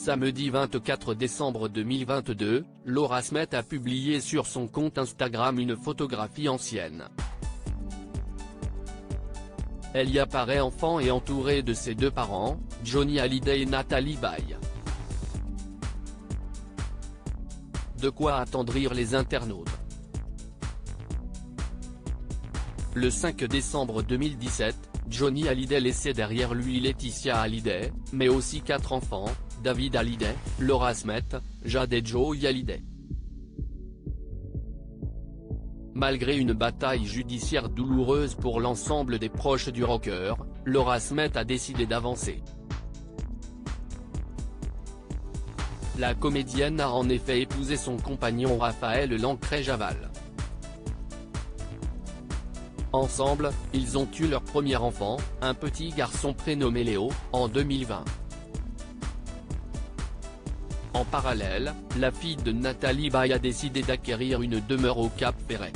Samedi 24 décembre 2022, Laura Smet a publié sur son compte Instagram une photographie ancienne. Elle y apparaît enfant et entourée de ses deux parents, Johnny Hallyday et Natalie Baye. De quoi attendrir les internautes. Le 5 décembre 2017, Johnny Hallyday laissait derrière lui Laetitia Hallyday, mais aussi 4 enfants, David Hallyday, Laura Smet, Jade et Joey Hallyday. Malgré une bataille judiciaire douloureuse pour l'ensemble des proches du rocker, Laura Smet a décidé d'avancer. La comédienne a en effet épousé son compagnon Raphaël Lancret-Javal. Ensemble, ils ont eu leur premier enfant, un petit garçon prénommé Léo, en 2020. En parallèle, la fille de Natalie Baye a décidé d'acquérir une demeure au Cap-Ferret.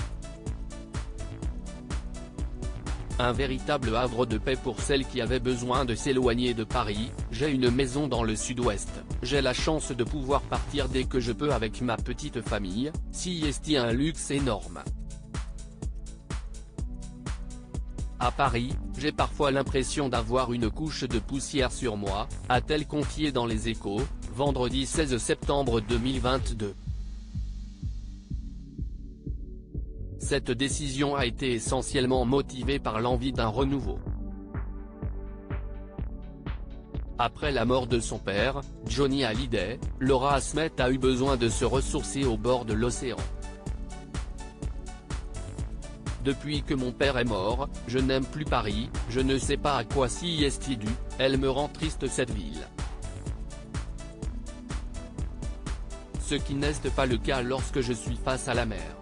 Un véritable havre de paix pour celle qui avait besoin de s'éloigner de Paris. J'ai une maison dans le sud-ouest, j'ai la chance de pouvoir partir dès que je peux avec ma petite famille, c'est un luxe énorme. À Paris, j'ai parfois l'impression d'avoir une couche de poussière sur moi, a-t-elle confié dans Les Échos, vendredi 16 septembre 2022. Cette décision a été essentiellement motivée par l'envie d'un renouveau. Après la mort de son père, Johnny Hallyday, Laura Smet a eu besoin de se ressourcer au bord de l'océan. Depuis que mon père est mort, je n'aime plus Paris, je ne sais pas à quoi c'est dû, elle me rend triste cette ville. Ce qui n'est pas le cas lorsque je suis face à la mer.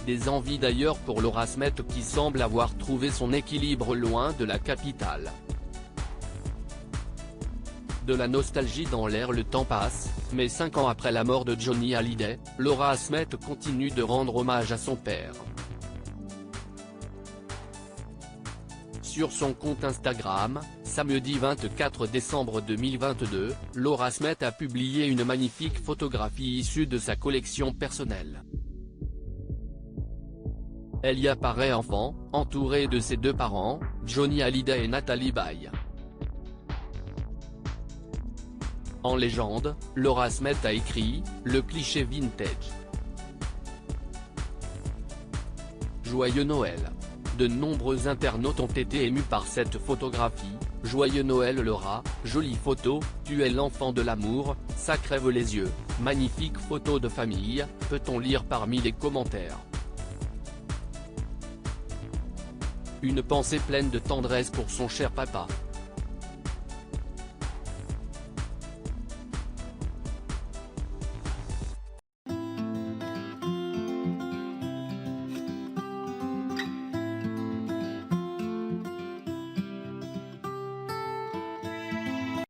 Des envies d'ailleurs pour Laura Smet qui semble avoir trouvé son équilibre loin de la capitale. De la nostalgie dans l'air, le temps passe, mais 5 ans après la mort de Johnny Hallyday, Laura Smet continue de rendre hommage à son père. Sur son compte Instagram, samedi 24 décembre 2022, Laura Smet a publié une magnifique photographie issue de sa collection personnelle. Elle y apparaît enfant, entourée de ses deux parents, Johnny Hallyday et Natalie Baye. En légende, Laura Smet a écrit « Le cliché vintage ». Joyeux Noël. De nombreux internautes ont été émus par cette photographie. Joyeux Noël Laura, jolie photo, tu es l'enfant de l'amour, ça crève les yeux, magnifique photo de famille, peut-on lire parmi les commentaires. Une pensée pleine de tendresse pour son cher papa.